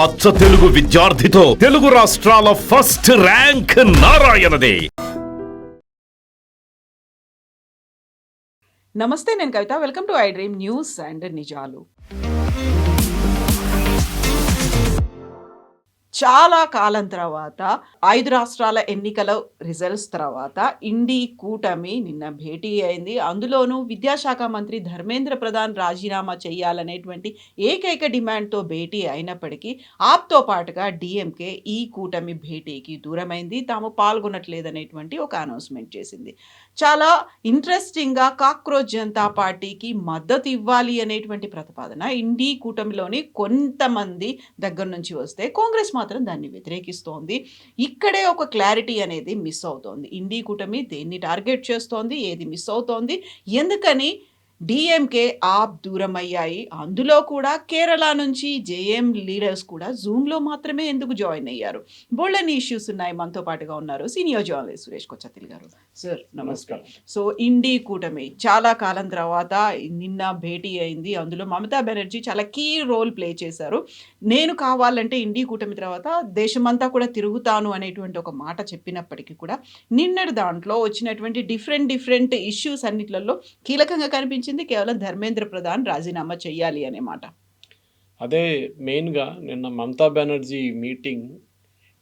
అచ్చ తెలుగు విద్యార్థితో తెలుగు రాష్ట్రాల first rank నారాయణదే. నమస్తే, నేను Kavitha. Welcome to I dream news and నిజాలు. చాలా కాలం తర్వాత 5 రాష్ట్రాల ఎన్నికల రిజల్ట్స్ తర్వాత ఇండి కూటమి నిన్న భేటీ అయింది. అందులోనూ విద్యాశాఖ మంత్రి ధర్మేంద్ర ప్రధాన్ రాజీనామా చేయాలనేటువంటి ఏకైక డిమాండ్తో భేటీ అయినప్పటికీ ఆప్తో పాటుగా డిఎంకే ఈ కూటమి భేటీకి దూరమైంది. తాము పాల్గొనట్లేదనేటువంటి ఒక అనౌన్స్మెంట్ చేసింది. చాలా ఇంట్రెస్టింగ్గా కాక్రోచ్ జనతా పార్టీకి మద్దతు ఇవ్వాలి అనేటువంటి ప్రతిపాదన ఇండి కూటమిలోని కొంతమంది దగ్గర నుంచి వస్తే కాంగ్రెస్ మాత్రం దాన్ని వ్యతిరేకిస్తోంది. ఇక్కడే ఒక క్లారిటీ అనేది మిస్ అవుతోంది. ఇండి కూటమి దేన్ని టార్గెట్ చేస్తోంది, ఏది మిస్ అవుతోంది, ఎందుకని డిఎంకే ఆప్ దూరమయ్యాయి. అందులో కూడా కేరళ నుంచి జేఎం లీడర్స్ కూడా జూమ్లో మాత్రమే ఎందుకు జాయిన్ అయ్యారు? బోల్డెన్ ఇష్యూస్ ఉన్నాయి. మనతో పాటుగా ఉన్నారు సీనియర్ జర్నలిస్ట్ సురేష్ కొచ్చతిల్ గారు. సార్ నమస్కారం. సో ఇండి కూటమి చాలా కాలం తర్వాత నిన్న భేటీ అయింది. అందులో మమతా బెనర్జీ చాలా కీ రోల్ ప్లే చేశారు. నేను కావాలంటే ఇండి కూటమి తర్వాత దేశమంతా కూడా తిరుగుతాను అనేటువంటి ఒక మాట చెప్పినప్పటికీ కూడా నిన్నటి దాంట్లో వచ్చినటువంటి డిఫరెంట్ ఇష్యూస్ అన్నిట్లలో కీలకంగా కనిపించింది కేవలం ధర్మేంద్ర ప్రధాన్ రాజీనామా చేయాలి అనే మాట. అదే మెయిన్గా నిన్న మమతా బెనర్జీ మీటింగ్,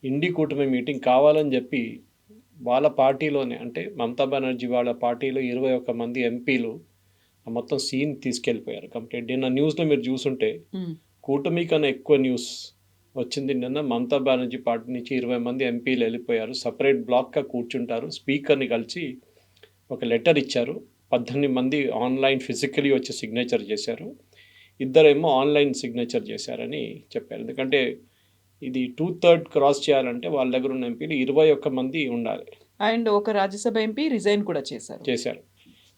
ఇండి కూటమి మీటింగ్ కావాలని చెప్పి వాళ్ళ పార్టీలోనే, అంటే మమతా బెనర్జీ వాళ్ళ పార్టీలో 21 మంది ఎంపీలు మొత్తం సీన్ తీసుకెళ్ళిపోయారు కంప్లీట్. నిన్న న్యూస్లో మీరు చూసుంటే కూటమి కన్నా ఎక్కువ న్యూస్ వచ్చింది. నిన్న మమతా బెనర్జీ పార్టీ నుంచి 20 మంది ఎంపీలు వెళ్ళిపోయారు. సపరేట్ బ్లాక్గా కూర్చుంటారు. స్పీకర్ని కలిసి ఒక లెటర్ ఇచ్చారు. 18 మంది ఆన్లైన్ ఫిజికలీ వచ్చి సిగ్నేచర్ చేశారు. ఇద్దరేమో ఆన్లైన్ సిగ్నేచర్ చేశారని చెప్పారు. ఎందుకంటే ఇది 2/3 క్రాస్ చేయాలంటే వాళ్ళ దగ్గర ఉన్న ఎంపీలు 21 మంది ఉండాలి. అండ్ ఒక రాజ్యసభ ఎంపీ రిజైన్ కూడా చేశారు.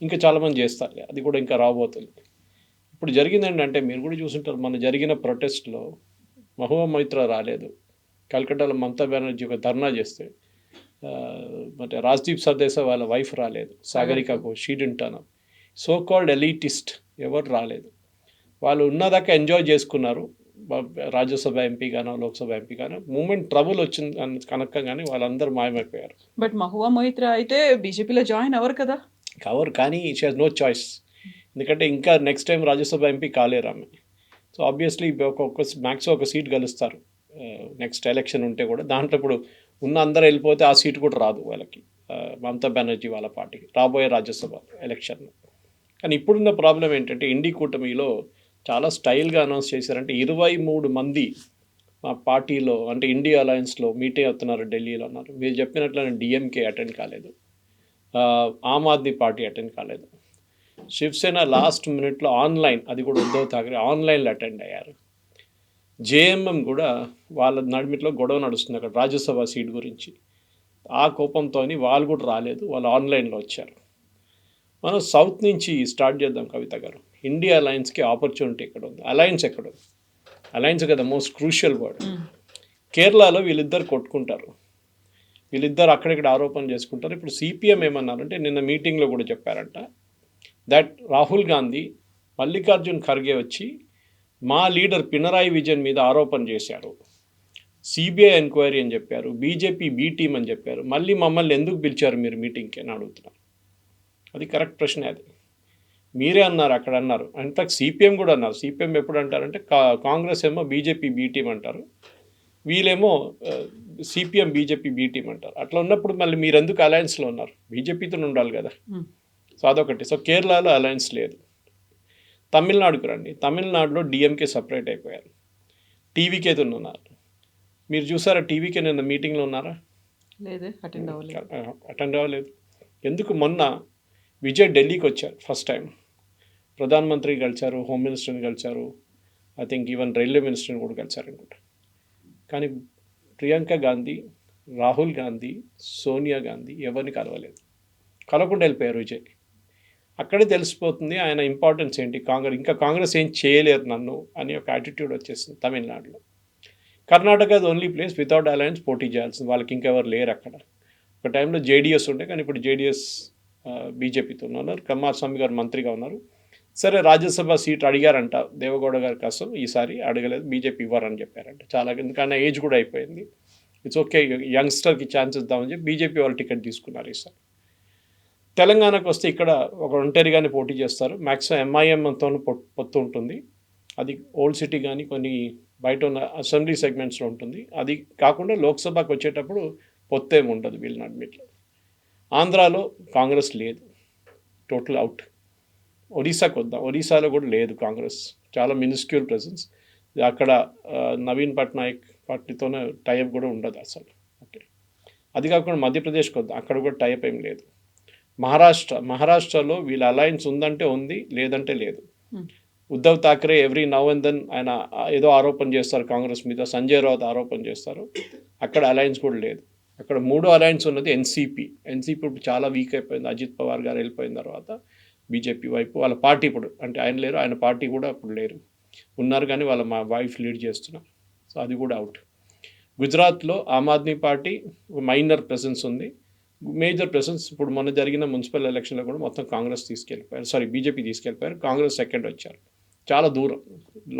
ఇంకా చాలామంది చేస్తారు. అది కూడా ఇంకా రాబోతుంది. ఇప్పుడు జరిగింది ఏంటంటే, మీరు కూడా చూసుంటారు, మన జరిగిన ప్రొటెస్ట్లో మహువా మొయిత్రా రాలేదు. కల్కట్టాలో మమతా బెనర్జీ ఒక ధర్నా చేస్తే అంటే రాజ్దీప్ సర్దేశా వాళ్ళ వైఫ్ రాలేదు. Sagarika Ghosh, she didn't turn up. So called elitist ఎవరు రాలేదు. వాళ్ళు ఉన్నదాకా ఎంజాయ్ చేసుకున్నారు. రాజ్యసభ ఎంపీ గానో లోక్సభ ఎంపీ గానో మూమెంట్ ట్రబుల్ వచ్చింది కనుక్కగానే వాళ్ళందరూ మాయమైపోయారు. బట్ మహువా మొయిత్రా అయితే బీజేపీలో జాయిన్ అవ్వరు కదా. కానీ షీ హాజ్ నో చాయిస్. ఎందుకంటే ఇంకా నెక్స్ట్ టైం రాజ్యసభ ఎంపీ కాలేరు ఆమె. సో ఆబ్వియస్లీ మ్యాక్సిమం ఒక సీట్ గెలుస్తారు నెక్స్ట్ ఎలక్షన్ ఉంటే కూడా. దాంట్లో ఇప్పుడు ఉన్న అందరూ వెళ్ళిపోతే ఆ సీట్ కూడా రాదు వాళ్ళకి, మమతా బెనర్జీ వాళ్ళ పార్టీకి రాబోయే రాజ్యసభ ఎలక్షన్లో. కానీ ఇప్పుడున్న ప్రాబ్లం ఏంటంటే, ఇండి కూటమిలో చాలా స్టైల్గా అనౌన్స్ చేశారంటే 23 మంది మా పార్టీలో, అంటే ఇండియా అలయన్స్లో మీటింగ్ అవుతున్నారు ఢిల్లీలో అన్నారు. మీరు చెప్పినట్లనే డిఎంకే అటెండ్ కాలేదు, ఆమ్ ఆద్మీ పార్టీ అటెండ్ కాలేదు, శివసేన లాస్ట్ మినిట్లో ఆన్లైన్, అది కూడా ఉద్ధవ్ ఠాక్రే ఆన్లైన్లో అటెండ్ అయ్యారు. జేఎంఎం కూడా వాళ్ళ నడిమిట్లో గొడవ నడుస్తుంది అక్కడ రాజ్యసభ సీట్ గురించి. ఆ కోపంతో వాళ్ళు కూడా రాలేదు, వాళ్ళు ఆన్లైన్లో వచ్చారు. మనం సౌత్ నుంచి స్టార్ట్ చేద్దాం కవిత గారు. ఇండియా అలయన్స్కి ఆపర్చునిటీ ఎక్కడ ఉంది? అలయన్స్ ఎక్కడ ఉంది? అలయన్స్ కదా మోస్ట్ క్రూషియల్ వర్డ్. కేరళలో వీళ్ళిద్దరు కొట్టుకుంటారు, వీళ్ళిద్దరు అక్కడిక్కడ ఆరోపణలు చేసుకుంటారు. ఇప్పుడు సిపిఎం ఏమన్నారంటే, నిన్న మీటింగ్లో కూడా చెప్పారంట, దట్ రాహుల్ గాంధీ, మల్లికార్జున్ ఖర్గే వచ్చి మా లీడర్ పినరాయి విజయన్ మీద ఆరోపణ చేశారు, సిబిఐ ఎంక్వైరీ అని చెప్పారు, బీజేపీ బీ టీమ్ అని చెప్పారు, మళ్ళీ మమ్మల్ని ఎందుకు పిలిచారు మీరు మీటింగ్కి అని అడుగుతున్నారు. అది కరెక్ట్ ప్రశ్నే. అది మీరే అన్నారు, అక్కడ అన్నారు. ఇన్ఫాక్ట్ సిపిఎం కూడా అన్నారు. సిపిఎం ఎప్పుడు అంటారంటే, కాంగ్రెస్ ఏమో బీజేపీ బీ టీమ్ అంటారు, వీళ్ళేమో సిపిఎం బీజేపీ బీ టీమ్ అంటారు. అట్లా ఉన్నప్పుడు మళ్ళీ మీరు ఎందుకు అలయన్స్లో ఉన్నారు? బీజేపీతో ఉండాలి కదా. సో అదొకటి. సో కేరళలో అలయన్స్ లేదు. తమిళనాడుకు రండి. తమిళనాడులో డిఎంకే సపరేట్ అయిపోయారు, టీవీకేతో ఉన్నారు. మీరు చూసారా టీవీకే నిన్న మీటింగ్లో ఉన్నారా? లేదే, అటెండ్ అవ్వలేదు. ఎందుకు? మొన్న విజయ్ ఢిల్లీకి వచ్చారు ఫస్ట్ టైం. ప్రధానమంత్రి కలిశారు, హోమ్ మినిస్టర్ని కలిశారు, ఐ థింక్ ఈవెన్ రైల్వే మినిస్టర్ని కూడా కలిశారు అనుకుంటా. కానీ ప్రియాంక గాంధీ, రాహుల్ గాంధీ, సోనియా గాంధీ ఎవరిని కలవలేదు. కలవకుండా వెళ్ళిపోయారు విజయ్. అక్కడే తెలిసిపోతుంది ఆయన ఇంపార్టెన్స్ ఏంటి. కాంగ్రెస్ ఏం చేయలేరు నన్ను అని ఒక యాటిట్యూడ్ వచ్చేసింది తమిళనాడులో. Karnataka the only place without alliance పోటీ చేయాల్సింది. వాళ్ళకి ఇంకెవరు లేరు అక్కడ. ఒక టైంలో జేడీఎస్ ఉండే, కానీ ఇప్పుడు జేడీఎస్ బీజేపీతో ఉన్నారు. కుమారస్వామి గారు మంత్రిగా ఉన్నారు. సరే రాజ్యసభ సీట్ అడిగారంట దేవగౌడ గారి కోసం, ఈసారి అడగలేదు, బీజేపీ ఇవ్వరని చెప్పారంట. చాలా ఎందుకన్నా ఏజ్ కూడా అయిపోయింది, ఇట్స్ ఓకే యంగ్స్టర్కి ఛాన్స్ ఇద్దామని చెప్పి బీజేపీ వాళ్ళు టికెట్ తీసుకున్నారు ఈసారి. తెలంగాణకు వస్తే ఇక్కడ ఒక ఒంటరిగానే పోటీ చేస్తారు, మ్యాక్సిమం ఎంఐఎంతో పొత్తు ఉంటుంది. అది ఓల్డ్ సిటీ కానీ కొన్ని బయట ఉన్న అసెంబ్లీ సెగ్మెంట్స్లో ఉంటుంది. అది కాకుండా లోక్సభకు వచ్చేటప్పుడు పొత్తు ఏమి ఉండదు వీళ్ళ నడిమిట్లో. ఆంధ్రాలో కాంగ్రెస్ లేదు, టోటల్ అవుట్. ఒడిశాకు వద్దాం, ఒడిశాలో కూడా లేదు కాంగ్రెస్, చాలా మినిస్క్యూల్ ప్రెసెన్స్. అక్కడ నవీన్ పట్నాయక్ పార్టీతోనే టైఅప్ కూడా ఉండదు అసలు. ఓకే, అది కాకుండా మధ్యప్రదేశ్కి వద్దాం, అక్కడ కూడా టైఅప్ ఏం లేదు. మహారాష్ట్రలో వీళ్ళ అలయన్స్ ఉందంటే ఉంది, లేదంటే లేదు. Uddhav Thackeray every now and then ఆయన ఏదో ఆరోపణ చేస్తారు కాంగ్రెస్ మీద, సంజయ్ రావుత్ ఆరోపణ చేస్తారు, అక్కడ అలయన్స్ కూడా లేదు. అక్కడ మూడో అలయన్స్ ఉన్నది ఎన్సీపీ ఇప్పుడు చాలా వీక్ అయిపోయింది. అజిత్ పవార్ గారు వెళ్ళిపోయిన తర్వాత బీజేపీ వైపు వాళ్ళ పార్టీ ఇప్పుడు అంటే ఆయన లేరు, ఆయన పార్టీ కూడా అప్పుడు లేరు, ఉన్నారు కానీ వాళ్ళ మా వైఫ్ లీడ్ చేస్తున్నారు. సో అది కూడా అవుట్. గుజరాత్లో Aam Aadmi party minor presence ఉంది, మేజర్ ప్రెసెన్స్ ఇప్పుడు మొన్న జరిగిన మున్సిపల్ ఎలక్షన్లో కూడా మొత్తం కాంగ్రెస్ తీసుకెళ్ళిపోయారు, బీజేపీ తీసుకెళ్ళిపోయారు, కాంగ్రెస్ సెకండ్ వచ్చారు, చాలా దూరం,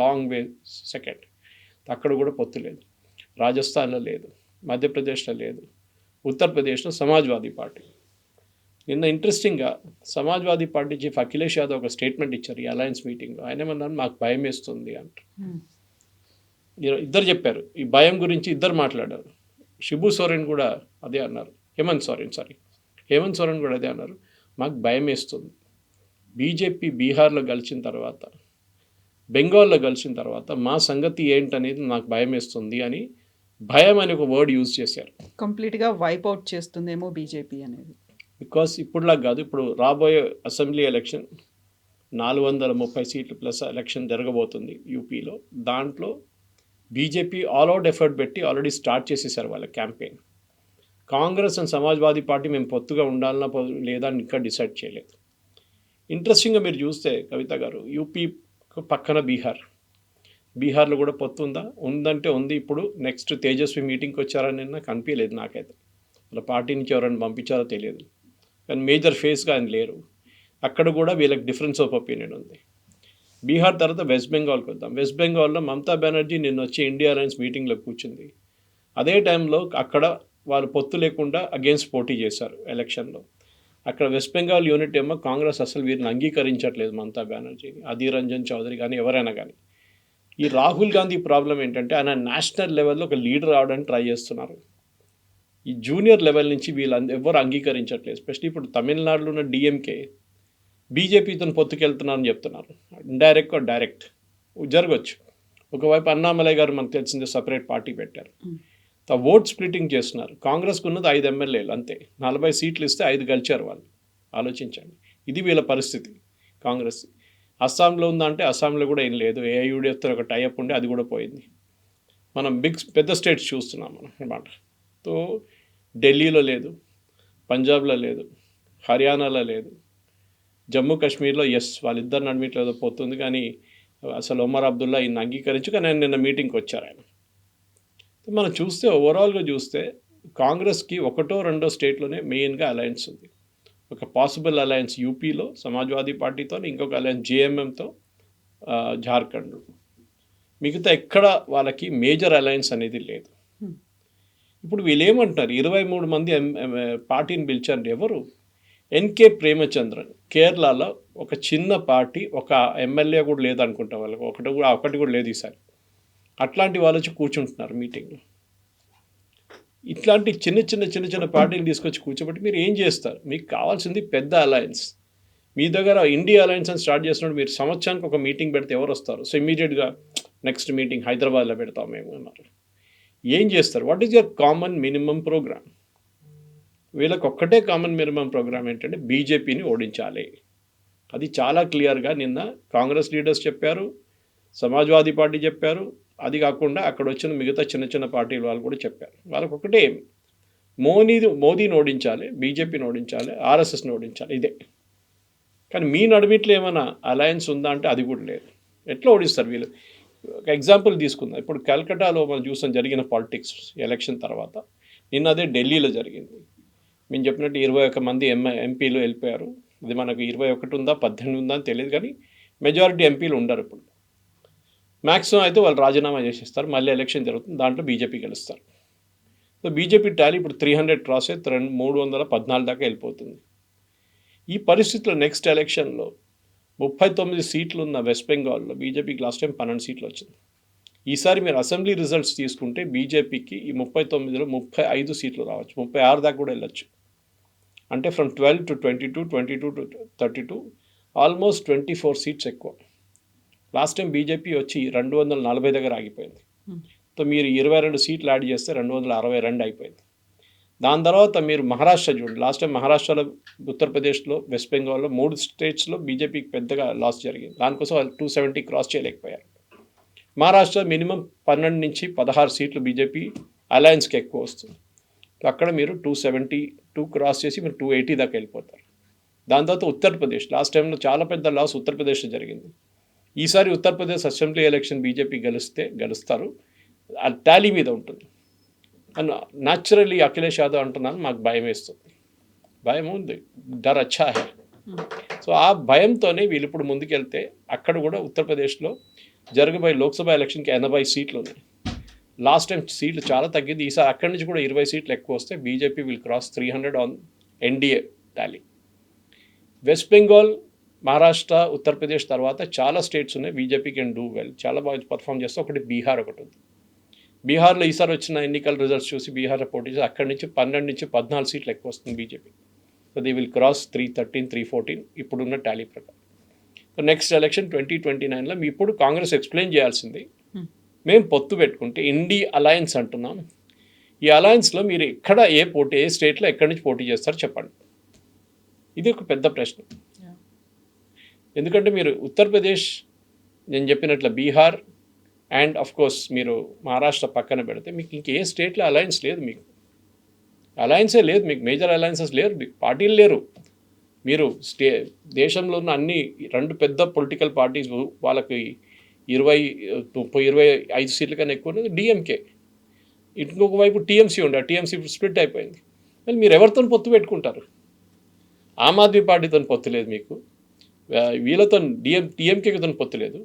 లాంగ్ వే సెకండ్. అక్కడ కూడా పొత్తు లేదు. రాజస్థాన్లో లేదు, మధ్యప్రదేశ్లో లేదు, ఉత్తరప్రదేశ్లో సమాజ్వాదీ పార్టీ. నిన్న ఇంట్రెస్టింగ్గా సమాజ్వాదీ పార్టీ చీఫ్ అఖిలేష్ యాదవ్ ఒక స్టేట్మెంట్ ఇచ్చారు ఈ అలయన్స్ మీటింగ్లో. ఆయన ఏమన్నారు, మాకు భయం వేస్తుంది అంటారు. ఇద్దరు చెప్పారు ఈ భయం గురించి, ఇద్దరు మాట్లాడారు. శిబు సోరెన్ కూడా అదే అన్నారు, హేమంత్ సోరెన్ కూడా అదే అన్నారు, మాకు భయం వేస్తుంది. బీజేపీ బీహార్లో గెలిచిన తర్వాత, బెంగాల్లో గెలిచిన తర్వాత మా సంగతి ఏంటనేది నాకు భయం వేస్తుంది అని, భయం అని ఒక వర్డ్ యూజ్ చేశారు. కంప్లీట్గా వైప్అవుట్ చేస్తుందేమో బీజేపీ అనేది. బికాస్ ఇప్పుడులా కాదు, ఇప్పుడు రాబోయే అసెంబ్లీ ఎలక్షన్ 430 సీట్లు ప్లస్ ఎలక్షన్ జరగబోతుంది యూపీలో. దాంట్లో బీజేపీ ఆల్ అవుట్ ఎఫర్ట్ పెట్టి ఆల్రెడీ స్టార్ట్ చేసేసారు వాళ్ళ campaign. Congress and Samajwadi party మేము పొత్తుగా ఉండాలన్నా లేదా అని ఇంకా డిసైడ్ చేయలేదు. ఇంట్రెస్టింగ్గా మీరు చూస్తే కవిత గారు, యూపీ పక్కన బీహార్లో కూడా పొత్తు ఉందంటే ఉంది. ఇప్పుడు నెక్స్ట్ తేజస్వి మీటింగ్కి వచ్చారని నాకు అనిపించలేదు, నాకైతే వాళ్ళ పార్టీ నుంచి ఎవరైనా పంపించారో తెలియదు, కానీ మేజర్ ఫేస్గా ఆయన లేరు. అక్కడ కూడా వీళ్ళకి డిఫరెన్స్ ఆఫ్ ఒపీనియన్ ఉంది. బీహార్ తర్వాత వెస్ట్ బెంగాల్కి వద్దాం. వెస్ట్ బెంగాల్లో మమతా బెనర్జీ నిన్న వచ్చి ఇండియా అలయన్స్ మీటింగ్లో కూర్చుంది. అదే టైంలో అక్కడ వాళ్ళు పొత్తు లేకుండా అగేన్స్ట్ పోటీ చేశారు ఎలక్షన్లో. అక్కడ వెస్ట్ బెంగాల్ యూనిట్ ఏమో కాంగ్రెస్ అసలు వీరిని అంగీకరించట్లేదు, మమతా బెనర్జీని, అధీర్ రంజన్ చౌదరి కానీ ఎవరైనా కానీ. ఈ రాహుల్ గాంధీ ప్రాబ్లం ఏంటంటే ఆయన నేషనల్ లెవెల్లో ఒక లీడర్ అవడానికి ట్రై చేస్తున్నారు. ఈ జూనియర్ లెవెల్ నుంచి వీళ్ళు ఎవరు అంగీకరించట్లేదు. ఎస్పెషల్లీ ఇప్పుడు తమిళనాడులో ఉన్న డిఎంకే బీజేపీతో పొత్తుకెళ్తున్నారని చెప్తున్నారు. ఇండైరెక్ట్ డైరెక్ట్ జరగవచ్చు. ఒకవైపు అన్నామలై గారు మనకు తెలిసిందే సపరేట్ పార్టీ పెట్టారు. ఓట్ స్ప్లిట్టింగ్ చేస్తున్నారు. కాంగ్రెస్కు ఉన్నది 5 ఎమ్మెల్యేలు అంతే, 40 సీట్లు ఇస్తే 5 గెలిచారు వాళ్ళు. ఆలోచించండి, ఇది వీళ్ళ పరిస్థితి కాంగ్రెస్. అస్సాంలో ఉందంటే అస్సాంలో కూడా ఏం లేదు, ఏఐయుడిఎఫ్తో ఒక టైఅప్ ఉండే, అది కూడా పోయింది. మనం పెద్ద స్టేట్స్ చూస్తున్నాం మనం అన్నమాట. సో ఢిల్లీలో లేదు, పంజాబ్లో లేదు, హర్యానాలో లేదు, జమ్మూ కాశ్మీర్లో వాళ్ళిద్దరు నడిమిట్లో ఏదో పోతుంది, కానీ అసలు ఒమర్ అబ్దుల్లా ఈయన అంగీకరించు, కానీ ఆయన నిన్న మీటింగ్కి వచ్చారు ఆయన. మనం చూస్తే ఓవరాల్గా చూస్తే కాంగ్రెస్కి 1 or 2 స్టేట్లోనే మెయిన్గా అలయన్స్ ఉంది. ఒక పాసిబుల్ అలయన్స్ యూపీలో సమాజ్వాదీ పార్టీతో, ఇంకొక అలయన్స్ జేఎంఎంతో జార్ఖండ్. మిగతా ఎక్కడ వాళ్ళకి మేజర్ అలయన్స్ అనేది లేదు. ఇప్పుడు వీళ్ళు ఏమంటున్నారు, 23 మంది పార్టీని పిలిచారు. ఎవరు? ఎన్కే ప్రేమచంద్రన్, కేరళలో ఒక చిన్న పార్టీ, ఒక ఎమ్మెల్యే కూడా లేదనుకుంటా వాళ్ళకి, ఒకటి కూడా లేదు ఈసారి. అట్లాంటి వాళ్ళు వచ్చి కూర్చుంటున్నారు మీటింగ్లో. ఇట్లాంటి చిన్న పార్టీలు తీసుకొచ్చి కూర్చోబెట్టి మీరు ఏం చేస్తారు? మీకు కావాల్సింది పెద్ద అలయన్స్. మీ దగ్గర ఇండియా అలయన్స్ అని స్టార్ట్ చేసినప్పుడు మీరు సంవత్సరానికి ఒక మీటింగ్ పెడితే ఎవరు వస్తారు? సో ఇమీడియట్గా నెక్స్ట్ మీటింగ్ హైదరాబాద్లో పెడతాం మేము అన్నారు. ఏం చేస్తారు? What is your common minimum programme? వీళ్ళకి ఒక్కటే కామన్ మినిమం ప్రోగ్రామ్ ఏంటంటే బీజేపీని ఓడించాలి. అది చాలా క్లియర్గా నిన్న కాంగ్రెస్ లీడర్స్ చెప్పారు, సమాజ్వాదీ పార్టీ చెప్పారు. అది కాకుండా అక్కడ వచ్చిన మిగతా చిన్న పార్టీల వాళ్ళు కూడా చెప్పారు. వాళ్ళకి ఒకటే, మోదీని ఓడించాలి, బీజేపీని ఓడించాలి, ఆర్ఎస్ఎస్ని ఓడించాలి, ఇదే. కానీ మీ నడుమిట్లో ఏమైనా అలయన్స్ ఉందా అంటే అది కూడా లేదు. ఎట్లా ఓడిస్తారు వీళ్ళు? ఒక ఎగ్జాంపుల్ తీసుకుందాం. ఇప్పుడు కల్కటాలో మనం చూసాం జరిగిన పాలిటిక్స్ ఎలక్షన్ తర్వాత. నిన్న అదే ఢిల్లీలో జరిగింది. మేము చెప్పినట్టు 21 మంది ఎంపీలు వెళ్ళిపోయారు. అది మనకు 21 ఉందా 18 ఉందా అని తెలియదు, కానీ మెజారిటీ ఎంపీలు ఉండరు ఇప్పుడు. మ్యాక్సిమం అయితే వాళ్ళు రాజీనామా చేసేస్తారు, మళ్ళీ ఎలక్షన్ జరుగుతుంది, దాంట్లో బీజేపీ గెలుస్తారు. సో బీజేపీ టాలీ ఇప్పుడు 300 క్రాస్ అయ్యి 314 దాకా వెళ్ళిపోతుంది. ఈ పరిస్థితిలో నెక్స్ట్ ఎలక్షన్లో 39 సీట్లు ఉన్న వెస్ట్ బెంగాల్లో బీజేపీకి లాస్ట్ టైం 12 సీట్లు వచ్చింది. ఈసారి మీరు అసెంబ్లీ రిజల్ట్స్ తీసుకుంటే బీజేపీకి ఈ 39లో 35 సీట్లు రావచ్చు, 36 దాకా కూడా వెళ్ళొచ్చు. అంటే from 12 to 22, 22 to 32, almost 24 seats ఎక్కువ. లాస్ట్ టైం బీజేపీ వచ్చి 240 దగ్గర ఆగిపోయింది. సో మీరు 22 సీట్లు యాడ్ చేస్తే 262 అయిపోయింది. దాని తర్వాత మీరు మహారాష్ట్ర చూడండి, లాస్ట్ టైం మహారాష్ట్రలో, ఉత్తరప్రదేశ్లో, వెస్ట్ బెంగాల్లో 3 స్టేట్స్లో బీజేపీకి పెద్దగా లాస్ జరిగింది. దానికోసం వాళ్ళు 270 క్రాస్ చేయలేకపోయారు. మహారాష్ట్ర మినిమం 12 నుంచి 16 సీట్లు బీజేపీ అలయన్స్కి ఎక్కువ వస్తుంది. అక్కడ మీరు 272 క్రాస్ చేసి మీరు 280 దాకా వెళ్ళిపోతారు. దాని తర్వాత ఉత్తరప్రదేశ్, లాస్ట్ టైంలో చాలా పెద్ద లాస్ ఉత్తరప్రదేశ్లో జరిగింది. ఈసారి ఉత్తరప్రదేశ్ అసెంబ్లీ ఎలక్షన్ బీజేపీ గెలుస్తారు, ఆ టాలీ మీద ఉంటుంది. అండ్ న్యాచురల్లీ అఖిలేష్ యాదవ్ అంటున్నాను, మాకు భయం వేస్తుంది. భయం ఉంది, డర్ అచ్చా హై. సో ఆ భయంతోనే వీళ్ళు ఇప్పుడు ముందుకెళ్తే అక్కడ కూడా ఉత్తరప్రదేశ్లో జరగబోయే లోక్సభ ఎలక్షన్కి 80 సీట్లు ఉన్నాయి. లాస్ట్ టైం సీట్లు చాలా తగ్గింది, ఈసారి అక్కడి నుంచి కూడా 20 సీట్లు ఎక్కువ వస్తే BJP will cross 300 on NDA Tally. West Bengal, Maharashtra, Uttar Pradesh తర్వాత చాలా స్టేట్స్ ఉన్నాయి బీజేపీ కెన్ డూ వెల్, చాలా బాగా పర్ఫామ్ చేస్తే. ఒకటి బీహార్ ఒకటి ఉంది. బీహార్లో ఈసారి వచ్చిన ఎన్నికల రిజల్ట్స్ చూసి బీహార్లో పోటీ చేసి అక్కడి నుంచి 12 నుంచి 14 సీట్లు ఎక్కువ వస్తుంది BJP. So they will cross 313, 314 ఇప్పుడున్న టాలీ ప్రకారం. సో నెక్స్ట్ ఎలక్షన్ 2029లో మీ ఇప్పుడు కాంగ్రెస్ ఎక్స్ప్లెయిన్ చేయాల్సింది, మేము పొత్తు పెట్టుకుంటే ఇండి అలయన్స్ అంటున్నాం, ఈ అలయన్స్లో మీరు ఏ స్టేట్లో ఎక్కడి నుంచి పోటీ చేస్తారో చెప్పండి. ఇది ఒక పెద్ద ప్రశ్న. ఎందుకంటే మీరు ఉత్తరప్రదేశ్, నేను చెప్పినట్లు బీహార్ అండ్ ఆఫ్ కోర్స్ మీరు మహారాష్ట్ర పక్కన పెడితే మీకు ఇంకే స్టేట్లో అలయన్స్ లేదు, మీకు అలయన్సే లేదు, మీకు మేజర్ అలయన్సెస్ లేరు, మీకు పార్టీలు లేరు. మీరు దేశంలో ఉన్న అన్ని 2 పెద్ద పొలిటికల్ పార్టీస్ వాళ్ళకి 20-25 సీట్ల కన్నా ఎక్కువ ఉన్నది డిఎంకే, ఇంకొక వైపు టీఎంసీ ఉండే, టీఎంసీ స్ప్లిట్ అయిపోయింది. మళ్ళీ మీరు ఎవరితో పొత్తు పెట్టుకుంటారు? ఆమ్ ఆద్మీ పార్టీతో పొత్తు లేదు మీకు, వీళ్ళతో టీఎంకేతో పొత్తు లేదు,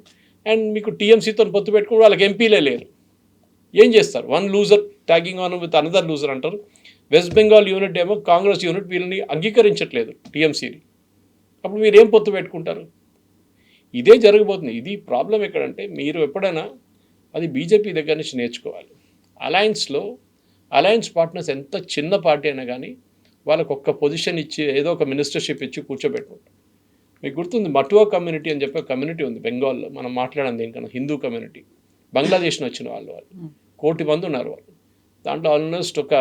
అండ్ మీకు టీఎంసీతో పొత్తు పెట్టుకుని వాళ్ళకి ఎంపీలే లేరు. ఏం చేస్తారు? One loser tagging on with another loser అంటారు. వెస్ట్ బెంగాల్ యూనిట్ ఏమో కాంగ్రెస్ యూనిట్ వీళ్ళని అంగీకరించట్లేదు టీఎంసీని, అప్పుడు మీరు ఏం పొత్తు పెట్టుకుంటారు? ఇదే జరగబోతుంది. ఇది ప్రాబ్లం ఎక్కడంటే మీరు ఎప్పుడైనా అది బీజేపీ దగ్గర నుంచి నేర్చుకోవాలి. అలయన్స్ పార్ట్నర్స్ ఎంత చిన్న పార్టీ అయినా కానీ వాళ్ళకు ఒక్క పొజిషన్ ఇచ్చి ఏదో ఒక మినిస్టర్షిప్ ఇచ్చి కూర్చోబెట్టుకుంటారు. మీకు గుర్తుంది మటువా కమ్యూనిటీ అని చెప్పి కమ్యూనిటీ ఉంది బెంగాల్లో, మనం మాట్లాడింది దేనికన్నా హిందూ కమ్యూనిటీ, బంగ్లాదేశ్ నుంచి వచ్చిన వాళ్ళు 1 కోటి మంది ఉన్నారు వాళ్ళు. దాంట్లో ఆల్మోస్ట్ ఒక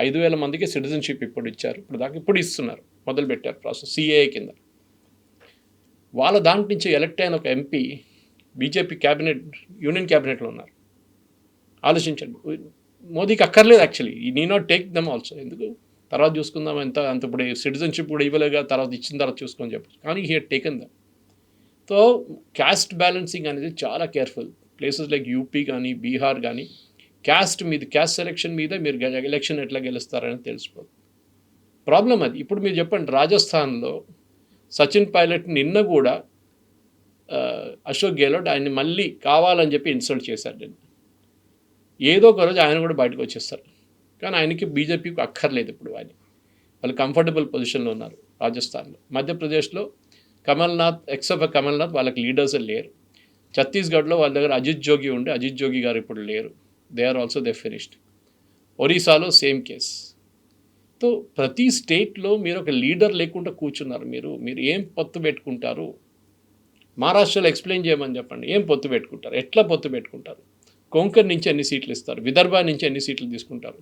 5,000 మందికి సిటిజన్షిప్ ఇప్పుడు ఇచ్చారు, ఇప్పుడు ఇస్తున్నారు, మొదలుపెట్టారు ప్రాసెస్ సిఏఏ కింద. వాళ్ళ దాంట్ నుంచి ఎలక్ట్ అయిన ఒక ఎంపీ బీజేపీ యూనియన్ క్యాబినెట్లో ఉన్నారు. ఆలోచించండి, మోదీకి అక్కర్లేదు యాక్చువల్లీ, ఈ need not take them also, ఎందుకు తర్వాత చూసుకుందాం, అంత ఇప్పుడు సిటిజన్షిప్ కూడా ఇవ్వలేగా, తర్వాత ఇచ్చిన తర్వాత చూసుకొని చెప్పచ్చు, కానీ he had taken them. So caste balancing అనేది చాలా కేర్ఫుల్. ప్లేసెస్ లైక్ యూపీ కానీ బీహార్ కానీ క్యాస్ట్ సెలెక్షన్ మీద మీరు ఎలక్షన్ ఎట్లా గెలుస్తారని తెలిసిపోతుంది. ప్రాబ్లం అది. ఇప్పుడు మీరు చెప్పండి, రాజస్థాన్లో సచిన్ పైలట్ నిన్న కూడా అశోక్ గెహ్లోట్ ఆయన్ని మళ్ళీ కావాలని చెప్పి ఇన్సల్ట్ చేశారు. నిన్న ఏదో ఒక రోజు ఆయన కూడా బయటకు వచ్చేస్తారు, కానీ ఆయనకి బీజేపీకి అక్కర్లేదు. ఇప్పుడు వాళ్ళు కంఫర్టబుల్ పొజిషన్లో ఉన్నారు రాజస్థాన్లో. మధ్యప్రదేశ్లో కమల్నాథ్, ఎక్సెప్ట్ కమల్నాథ్ వాళ్ళకి లీడర్స్ లేరు. ఛత్తీస్గఢ్లో వాళ్ళ దగ్గర అజిత్ జోగి గారు ఇప్పుడు లేరు, they are also they finished. ఒరిస్సాలో సేమ్ కేస్. సో ప్రతి స్టేట్లో మీరు ఒక లీడర్ లేకుండా కూర్చున్నారు. మీరు ఏం పొత్తు పెట్టుకుంటారు? మహారాష్ట్రలో ఎక్స్ప్లెయిన్ చేయమని చెప్పండి, ఏం పొత్తు పెట్టుకుంటారు, ఎట్లా పొత్తు పెట్టుకుంటారు? కొంకణ్ నుంచి ఎన్ని సీట్లు ఇస్తారు, విదర్భ నుంచి ఎన్ని సీట్లు తీసుకుంటారు,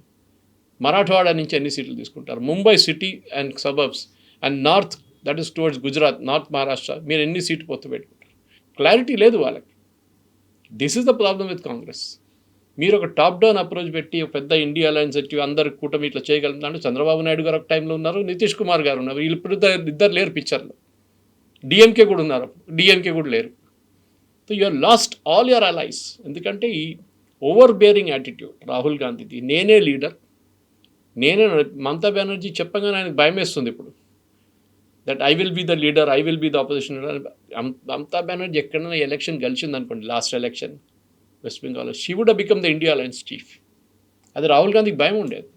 మరాఠవాడ నుంచి ఎన్ని సీట్లు తీసుకుంటారు, Mumbai city and suburbs and north, that is towards Gujarat, north Maharashtra, మీరు ఎన్ని సీట్లు పొత్తు పెట్టుకుంటారు? క్లారిటీ లేదు వాళ్ళకి. This is the problem with Congress. మీరు ఒక టాప్ డౌన్ అప్రోచ్ పెట్టి ఒక పెద్ద ఇండియా అలయన్స్ పెట్టి అందరు కూటమి ఇట్లా చేయగలుగుతారంటే చంద్రబాబు నాయుడు గారు ఒక టైంలో ఉన్నారు, నితీష్ కుమార్ గారు ఉన్నారు, వీళ్ళు ఇప్పుడు ఇద్దరు లేరు పిక్చర్లో. డిఎంకే కూడా ఉన్నారు, డిఎంకే కూడా లేరు. So you are lost all your allies. ఎందుకంటే ఈ ఓవర్ బేరింగ్ యాటిట్యూడ్ రాహుల్ గాంధీది, నేనే లీడర్, మమతా బెనర్జీ చెప్పగానే ఆయనకు భయం వేస్తుంది. ఇప్పుడు that I will be the leader, I will be the opposition leader. Mamata Banerjee ఎక్కడైనా ఎలక్షన్ గెలిచింది అనుకోండి, లాస్ట్ ఎలక్షన్ వెస్ట్ బెంగాల్లో, she would become the India alliance chief. అది రాహుల్ గాంధీకి భయం ఉండేది,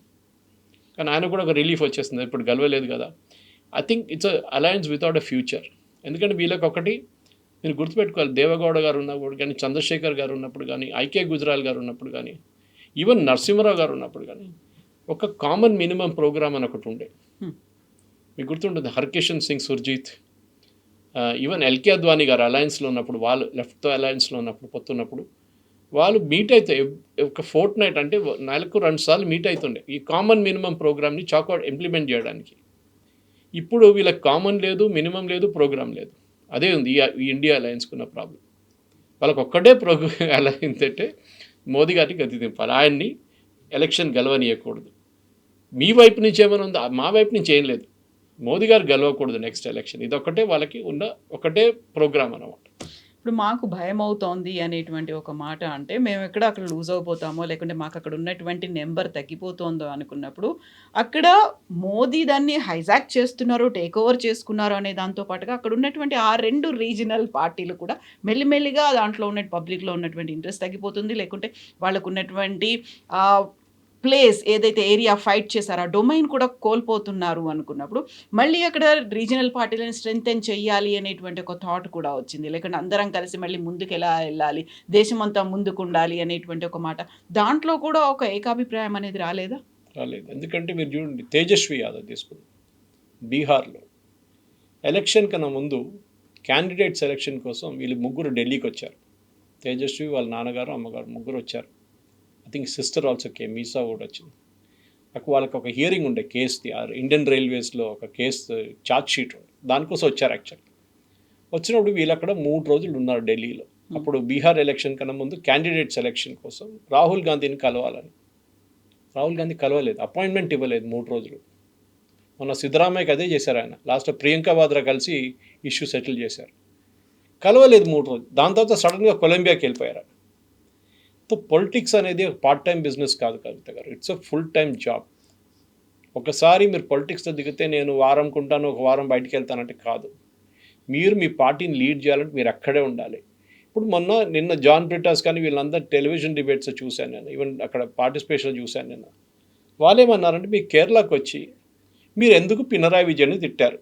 కానీ ఆయన కూడా ఒక రిలీఫ్ వచ్చేస్తుంది, ఇప్పుడు గెలవలేదు కదా. I think it's alliance without a future. ఎందుకంటే వీళ్ళకి ఒకటి మీరు గుర్తుపెట్టుకోవాలి, దేవగౌడ గారు ఉన్నప్పుడు కానీ, చంద్రశేఖర్ గారు ఉన్నప్పుడు కానీ, ఐకే గుజరాల్ గారు ఉన్నప్పుడు కానీ, ఈవెన్ నరసింహరావు గారు ఉన్నప్పుడు కానీ, ఒక కామన్ మినిమం ప్రోగ్రామ్ అని ఒకటి ఉండే. మీకు గుర్తుంటుంది, హర్కిషన్ సింగ్ సుర్జీత్, ఈవెన్ ఎల్కే అద్వానీ గారు అలయన్స్లో ఉన్నప్పుడు, వాళ్ళు లెఫ్ట్తో అలయన్స్లో ఉన్నప్పుడు, పొత్తున్నప్పుడు వాళ్ళు మీట్ అయితే ఒక ఫోర్ట్ నైట్ అంటే నెలకు 2 సార్లు మీట్ అవుతుండే ఈ కామన్ మినిమం ప్రోగ్రామ్ని చాక్అవుట్ ఇంప్లిమెంట్ చేయడానికి. ఇప్పుడు వీళ్ళకి కామన్ లేదు, మినిమం లేదు, ప్రోగ్రామ్ లేదు. అదే ఉంది ఈ ఇండియా అలయన్స్కున్న ప్రాబ్లం. వాళ్ళకి ఒక్కటే అలయన్స్ అంటే మోదీ గారికి గతి దింపాలి, ఆయన్ని ఎలక్షన్ గెలవనీయకూడదు. మీ వైపు నుంచి ఏమైనా ఉందా? మా వైపు నుంచి ఏం లేదు, మోదీ గారు గెలవకూడదు నెక్స్ట్ ఎలక్షన్. ఇదొక్కటే వాళ్ళకి ఉన్న ఒకటే ప్రోగ్రామ్ అన్నమాట. ఇప్పుడు మాకు భయం అవుతోంది అనేటువంటి ఒక మాట అంటే, మేము ఎక్కడ అక్కడ లూజ్ అయిపోతామో, లేకుంటే మాకు అక్కడ ఉన్నటువంటి నెంబర్ తగ్గిపోతుందో అనుకున్నప్పుడు, అక్కడ మోదీ దాన్ని హైజాక్ చేస్తున్నారు, టేక్ ఓవర్ చేసుకున్నారు అనే దాంతో పాటుగా అక్కడ ఉన్నటువంటి ఆ 2 రీజనల్ పార్టీలు కూడా మెల్లిమెల్లిగా దాంట్లో ఉన్న పబ్లిక్లో ఉన్నటువంటి ఇంట్రెస్ట్ తగ్గిపోతుంది, లేకుంటే వాళ్ళకు ఉన్నటువంటి ప్లేస్ ఏదైతే ఏరియా ఫైట్ చేశారో ఆ డొమైన్ కూడా కోల్పోతున్నారు అనుకున్నప్పుడు, మళ్ళీ అక్కడ రీజనల్ పార్టీలను స్ట్రెంగ్తెన్ చేయాలి అనేటువంటి ఒక థాట్ కూడా వచ్చింది. లేకుంటే అందరం కలిసి మళ్ళీ ముందుకు ఎలా వెళ్ళాలి, దేశం అంతా ముందుకు ఉండాలి అనేటువంటి ఒక మాట, దాంట్లో కూడా ఒక ఏకాభిప్రాయం అనేది రాలేదు. ఎందుకంటే మీరు చూడండి, తేజస్వి యాదవ్ తీసుకుంది బీహార్లో ఎలక్షన్ కన్నా ముందు క్యాండిడేట్ సెలక్షన్ కోసం వీళ్ళు ముగ్గురు ఢిల్లీకి వచ్చారు. తేజస్వి వాళ్ళ నాన్నగారు, అమ్మగారు ముగ్గురు వచ్చారు. I think sister also came, Misa కూడా వచ్చింది. వాళ్ళకి ఒక హియరింగ్ ఉండే కేసుది, ఇండియన్ రైల్వేస్లో ఒక కేసు ఛార్జ్ షీట్ ఉంది, దానికోసం వచ్చారు. యాక్చువల్లీ వచ్చినప్పుడు వీళ్ళు అక్కడ 3 రోజులు ఉన్నారు ఢిల్లీలో. అప్పుడు బీహార్ ఎలక్షన్ కన్నా ముందు క్యాండిడేట్ సెలక్షన్ కోసం రాహుల్ గాంధీని కలవాలని. రాహుల్ గాంధీ కలవలేదు, అపాయింట్మెంట్ ఇవ్వలేదు 3 రోజులు. మొన్న సిద్ధరామయ్యకి అదే చేశారు ఆయన. లాస్ట్ ప్రియాంక వాద్రా కలిసి ఇష్యూ సెటిల్ చేశారు, కలవలేదు 3 రోజులు. దాని తర్వాత సడన్గా కొలంబియాకి వెళ్ళిపోయారు. సో పొలిటిక్స్ అనేది ఒక పార్ట్ టైం బిజినెస్ కాదు కవిత గారు, it's a full time job. ఒకసారి మీరు పొలిటిక్స్లో దిగితే నేను వారం కొంటాను, ఒక వారం బయటికి వెళ్తానంటే కాదు. మీరు మీ పార్టీని లీడ్ చేయాలంటే మీరు అక్కడే ఉండాలి. ఇప్పుడు నిన్న జాన్ బ్రిటాస్ కానీ వీళ్ళందరూ టెలివిజన్ డిబేట్స్ చూశాను నేను, ఈవెన్ అక్కడ పార్టిసిపేషన్ చూశాను నిన్న. వాళ్ళు ఏమన్నారంటే, మీ కేరళకు వచ్చి మీరు ఎందుకు పినరాయి విజయన్ని తిట్టారు,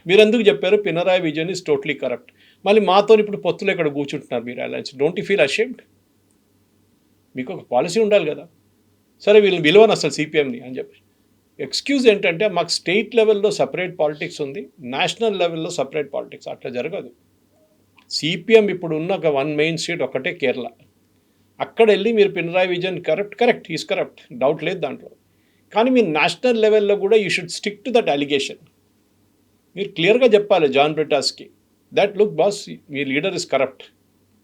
మీరు ఎందుకు చెప్పారు Pinarayi Vijayan is totally corrupt, మళ్ళీ మాతో ఇప్పుడు పొత్తులు ఇక్కడ కూర్చుంటున్నారు మీరు alliance, don't you feel ashamed? మీకు ఒక పాలసీ ఉండాలి కదా. సరే వీళ్ళని విలువను అసలు సిపిఎంని అని చెప్పి ఎక్స్క్యూజ్ ఏంటంటే, మాకు స్టేట్ లెవెల్లో సపరేట్ పాలిటిక్స్ ఉంది, నేషనల్ లెవెల్లో సపరేట్ పాలిటిక్స్. అట్లా జరగదు. సిపిఎం ఇప్పుడు ఉన్న ఒక 1 మెయిన్ స్టేట్ ఒకటే కేరళ. అక్కడ వెళ్ళి మీరు Pinarayi Vijayan correct is corrupt, doubt లేదు దాంట్లో. కానీ మీరు నేషనల్ లెవెల్లో కూడా you should stick to that allegation. మీరు క్లియర్గా చెప్పాలి జాన్ బ్రిటాస్కి, దట్ లుక్ బాస్, మీ లీడర్ ఇస్ కరప్ట్,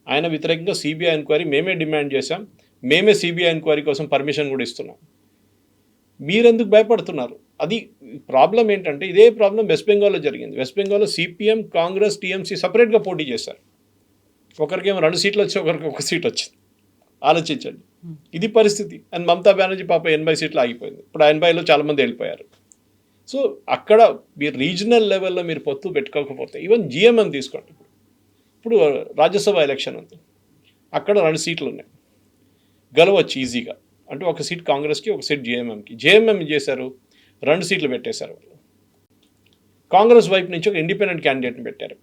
ఆయన వ్యతిరేకంగా సిబిఐ ఎంక్వైరీ మేమే డిమాండ్ చేశాం, మేమే సిబిఐ ఎంక్వైరీ కోసం పర్మిషన్ కూడా ఇస్తున్నాం, మీరెందుకు భయపడుతున్నారు? అది ప్రాబ్లం ఏంటంటే, ఇదే ప్రాబ్లం వెస్ట్ బెంగాల్లో జరిగింది. వెస్ట్ బెంగాల్లో సిపిఎం, కాంగ్రెస్, టీఎంసీ సపరేట్గా పోటీ చేశారు. ఒకరికేమో 2 సీట్లు వచ్చి, ఒకరికి 1 సీట్ వచ్చింది. ఆలోచించండి, ఇది పరిస్థితి. అండ్ మమతా బెనర్జీ పాప 80 సీట్లు ఆగిపోయింది. ఇప్పుడు 80లో చాలామంది వెళ్ళిపోయారు. సో అక్కడ మీరు రీజనల్ లెవెల్లో మీరు పొత్తు పెట్టుకోకపోతే, ఈవెన్ జిఎంఎం తీసుకోండి, ఇప్పుడు రాజ్యసభ ఎలక్షన్ ఉంది, అక్కడ 2 సీట్లు ఉన్నాయి, గెలవచ్చు ఈజీగా. అంటే 1 సీట్ కాంగ్రెస్కి, 1 సీట్ జేఎంఎంకి. జేఎంఎం చేశారు, 2 సీట్లు పెట్టేశారు వాళ్ళు. కాంగ్రెస్ వైపు నుంచి ఒక ఇండిపెండెంట్ క్యాండిడేట్ని పెట్టారు.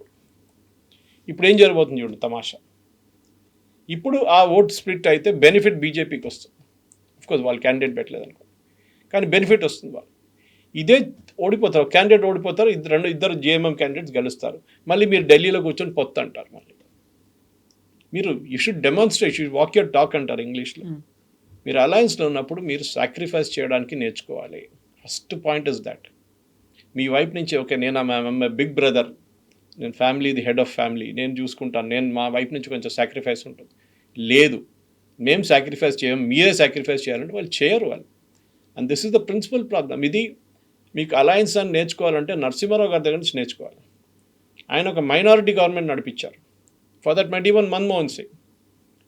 ఇప్పుడు ఏం జరగబోతుంది చూడండి తమాషా. ఇప్పుడు ఆ ఓట్ స్ప్లిట్ అయితే బెనిఫిట్ బీజేపీకి వస్తుంది. అఫ్కోర్స్ వాళ్ళు క్యాండిడేట్ పెట్టలేదు అనుకో, కానీ బెనిఫిట్ వస్తుంది వాళ్ళు. ఇదే ఓడిపోతారు, క్యాండిడేట్ ఓడిపోతారు, ఇద్దరు జేఎంఎం క్యాండిడేట్స్ గెలుస్తారు. మళ్ళీ మీరు ఢిల్లీలో కూర్చొని పొత్తు అంటారు. మళ్ళీ మీరు you should demonstrate, you walk your talk అంటారు ఇంగ్లీష్లో. మీరు అలయన్స్లో ఉన్నప్పుడు మీరు సాక్రిఫైస్ చేయడానికి నేర్చుకోవాలి. First point is that. మీ వైపు నుంచి ఓకే, నేను బిగ్ బ్రదర్, నేను ఫ్యామిలీ హెడ్ ఆఫ్ ఫ్యామిలీ, నేను చూసుకుంటాను, నేను మా వైపు నుంచి కొంచెం సాక్రిఫైస్ ఉంటుంది. లేదు, మేము సాక్రిఫైస్ చేయం, మీరే సాక్రిఫైస్ చేయాలంటే వాళ్ళు చేయరు వాళ్ళు. And this is the principal problem. ఇది మీకు అలయన్స్ అని నేర్చుకోవాలంటే నరసింహారావు గారి దగ్గర నుంచి నేర్చుకోవాలి. ఆయన ఒక మైనారిటీ గవర్నమెంట్ నడిపించారు. For that might even Manmohan Singh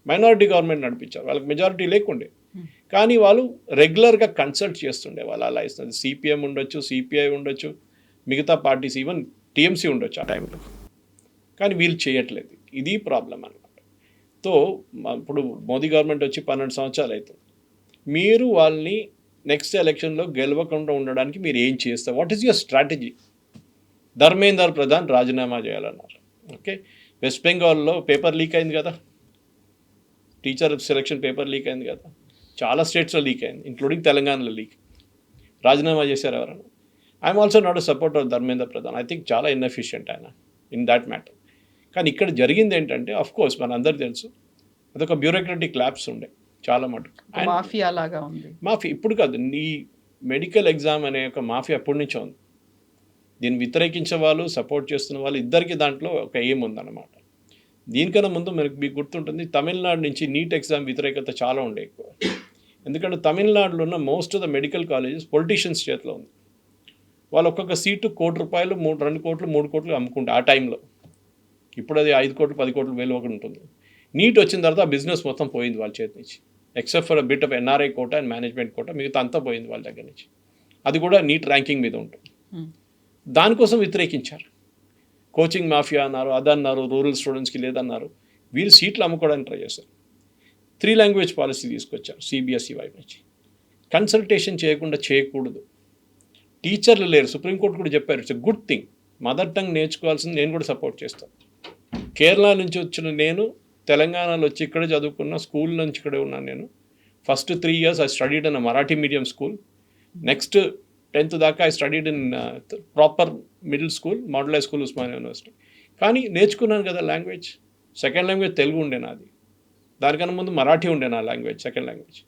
minority government నడిపించారు, వాళ్ళకి మెజారిటీ లేకుండే, కానీ వాళ్ళు రెగ్యులర్గా కన్సల్ట్ చేస్తుండే వాళ్ళు అలయన్స్. సిపిఎం ఉండొచ్చు, సిపిఐ ఉండొచ్చు, మిగతా పార్టీస్ ఈవెన్ టీఎంసీ ఉండొచ్చు ఆ టైంలో, కానీ వీళ్ళు చేయట్లేదు. ఇది ప్రాబ్లం అనమాట. సో ఇప్పుడు మోదీ గవర్నమెంట్ వచ్చి 12 సంవత్సరాలు అవుతుంది. మీరు వాళ్ళని నెక్స్ట్ ఎలక్షన్లో గెలవకుండా ఉండడానికి మీరు ఏం చేస్తారు? What is your strategy? Dharmender Pradhan రాజీనామా చేయాలన్నారు. ఓకే, వెస్ట్ బెంగాల్లో పేపర్ లీక్ అయింది కదా, టీచర్ సెలక్షన్ పేపర్ లీక్ అయింది కదా, చాలా స్టేట్స్లో లీక్ అయింది, ఇంక్లూడింగ్ తెలంగాణలో లీక్. రాజీనామా చేశారు ఎవరైనా? I'm also not a supporter Dharmendra Pradhan. I think చాలా ఇన్ఎఫిషియంట్ ఆయన ఇన్ దాట్ మ్యాటర్. కానీ ఇక్కడ జరిగింది ఏంటంటే, ఆఫ్ కోర్స్ మన అందరికి తెలుసు, అదొక బ్యూరోక్రటిక్ ల్యాబ్స్ ఉండే చాలా మటుకు. మాఫియా లాగా ఉంది. మాఫియా ఇప్పుడు కాదు, ఈ మెడికల్ ఎగ్జామ్ అనే ఒక మాఫియా అప్పటి నుంచే ఉంది. దీన్ని వ్యతిరేకించే వాళ్ళు, సపోర్ట్ చేస్తున్న వాళ్ళు ఇద్దరికి దాంట్లో ఒక ఎయిమ్ ఉందన్నమాట. దీనికన్నా ముందు మీకు గుర్తుంటుంది, తమిళనాడు నుంచి నీట్ ఎగ్జామ్ వ్యతిరేకత చాలా ఉండే ఎక్కువ. ఎందుకంటే తమిళనాడులో ఉన్న most of the medical colleges politicians చేతిలో ఉంది. వాళ్ళు ఒక్కొక్క సీటు ₹1 కోటి, 2 కోట్లు, 3 కోట్లు అమ్ముకుంటారు ఆ టైంలో. ఇప్పుడు అది 5 కోట్లు, 10 కోట్లు వేలు ఒకటి ఉంటుంది. నీట్ వచ్చిన తర్వాత ఆ బిజినెస్ మొత్తం పోయింది వాళ్ళ చేతి నుంచి, except for bit of NRI quota and management quota, మిగతా అంతా పోయింది వాళ్ళ దగ్గర నుంచి. అది కూడా నీట్ ర్యాంకింగ్ మీద ఉంటుంది. దానికోసం వ్యతిరేకించారు. కోచింగ్ మాఫియా అన్నారు, అదన్నారు, రూరల్ స్టూడెంట్స్కి లేదన్నారు. వీళ్ళు సీట్లు అమ్ముకోవడానికి ట్రై చేశారు. 3 లాంగ్వేజ్ పాలసీ తీసుకొచ్చారు సిబిఎస్ఈ వైపు నుంచి. కన్సల్టేషన్ చేయకుండా చేయకూడదు. టీచర్లు లేరు, సుప్రీంకోర్టు కూడా చెప్పారు, it's a good thing. Mother tongue నేర్చుకోవాల్సింది నేను కూడా సపోర్ట్ చేస్తాను. కేరళ నుంచి వచ్చిన నేను తెలంగాణలో వచ్చి ఇక్కడే చదువుకున్న, స్కూల్ నుంచి ఇక్కడే ఉన్నాను నేను. First 3 years I studied in a Marathi medium school. Next 10th దాకా I studied in proper middle school, model high school, Osmania university. కానీ నేర్చుకున్నాను కదా లాంగ్వేజ్. సెకండ్ లాంగ్వేజ్ తెలుగు ఉండే నాది, దానికన్నా ముందు మరాఠీ ఉండే నా లాంగ్వేజ్, సెకండ్ లాంగ్వేజ్.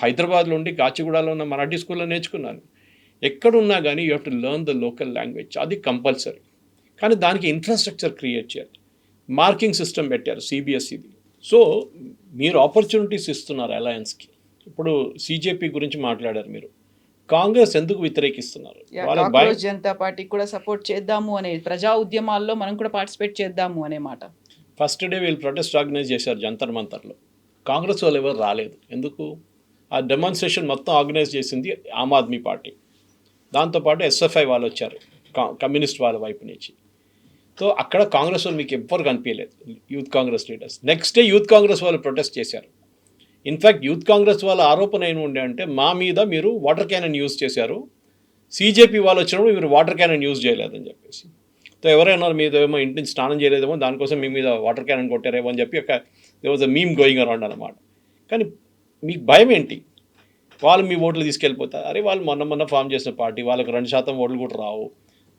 హైదరాబాద్లో ఉండి కాచిగూడలో ఉన్న మరాఠీ స్కూల్లో నేర్చుకున్నాను. ఎక్కడున్నా కానీ you have to learn the local language, అది కంపల్సరీ. కానీ దానికి ఇన్ఫ్రాస్ట్రక్చర్ క్రియేట్ చేయాలి. మార్కింగ్ సిస్టమ్ పెట్టారు సిబిఎస్ఈది. సో మీరు ఆపర్చునిటీస్ ఇస్తున్నారు అలయన్స్కి. ఇప్పుడు సిజేపీ గురించి మాట్లాడారు మీరు. కాంగ్రెస్ ఎందుకు వ్యతిరేకిస్తున్నారు? కాంగ్రెస్ జనతా పార్టీకి కూడా సపోర్ట్ చేద్దాము అనే, ప్రజా ఉద్యమాల్లో మనం కూడా పార్టిసిపేట్ చేద్దాము అనే మాట. ఫస్ట్ డే వీళ్ళు ప్రొటెస్ట్ ఆర్గనైజ్ చేశారు జంతర్ మంతర్లో. కాంగ్రెస్ వాళ్ళు ఎవరు రాలేదు. ఎందుకు? ఆ డెమాన్స్ట్రేషన్ మొత్తం ఆర్గనైజ్ చేసింది ఆమ్ ఆద్మీ పార్టీ. దాంతోపాటు ఎస్ఎఫ్ఐ వాళ్ళు వచ్చారు, కమ్యూనిస్ట్ వాళ్ళ వైపు నుంచి. సో అక్కడ కాంగ్రెస్ వాళ్ళు మీకు ఎవ్వరు కనిపించలేదు, youth Congress leaders. Next day youth Congress వాళ్ళు ప్రొటెస్ట్ చేశారు. ఇన్ఫ్యాక్ట్ యూత్ కాంగ్రెస్ వాళ్ళ ఆరోపణ ఏమి ఉండే అంటే, మా మీద మీరు వాటర్ క్యానన్ యూజ్ చేశారు, సిజేపీ వాళ్ళు వచ్చినప్పుడు మీరు వాటర్ క్యానన్ యూజ్ చేయలేదని చెప్పేసి. సో ఎవరైనా మీద ఏమో ఇంటి నుంచి స్నానం చేయలేదేమో, దానికోసం మీ మీద వాటర్ క్యానన్ కొట్టారేమో అని చెప్పి ఒక they was a meme going around అనమాట. కానీ మీకు భయం ఏంటి? వాళ్ళు మీ ఓట్లు తీసుకెళ్ళిపోతారు. అరే వాళ్ళు మొన్న ఫామ్ చేసిన పార్టీ, వాళ్ళకి 2% ఓట్లు కూడా రావు.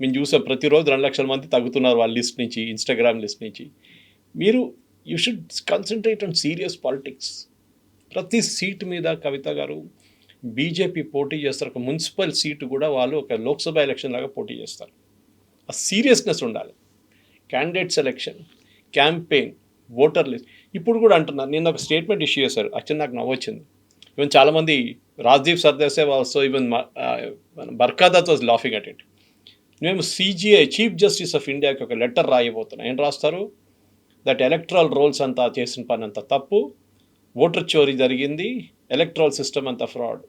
మేము చూసాం, ప్రతిరోజు 2 లక్షల మంది తగ్గుతున్నారు వాళ్ళ లిస్ట్ నుంచి, ఇన్స్టాగ్రామ్ లిస్ట్ నుంచి. మీరు you should concentrate on serious politics. ప్రతి సీటు మీద కవిత గారు బీజేపీ పోటీ చేస్తారు. ఒక మున్సిపల్ సీటు కూడా వాళ్ళు ఒక లోక్సభ ఎలక్షన్ లాగా పోటీ చేస్తారు. ఆ సీరియస్నెస్ ఉండాలి. Candidate selection, campaign, voter list. ఇప్పుడు కూడా అంటున్నారు, నేను ఒక స్టేట్మెంట్ ఇష్యూ చేశారు, యాక్చువల్లీ నాకు నవ్వొచ్చింది. ఈవెన్ చాలామంది, Rajdeep Sardesai also, even Barkha Dutt was laughing at it. మేము సిజిఐ, చీఫ్ జస్టిస్ ఆఫ్ ఇండియాకి ఒక లెటర్ రాయబోతున్నాం. ఏం రాస్తారు? దట్ ఎలక్ట్రల్ రోల్స్ అంతా చేసిన పని అంతా తప్పు, ఓటర్ చోరీ జరిగింది, ఎలక్ట్రల్ సిస్టమ్ అంతా ఫ్రాడ్.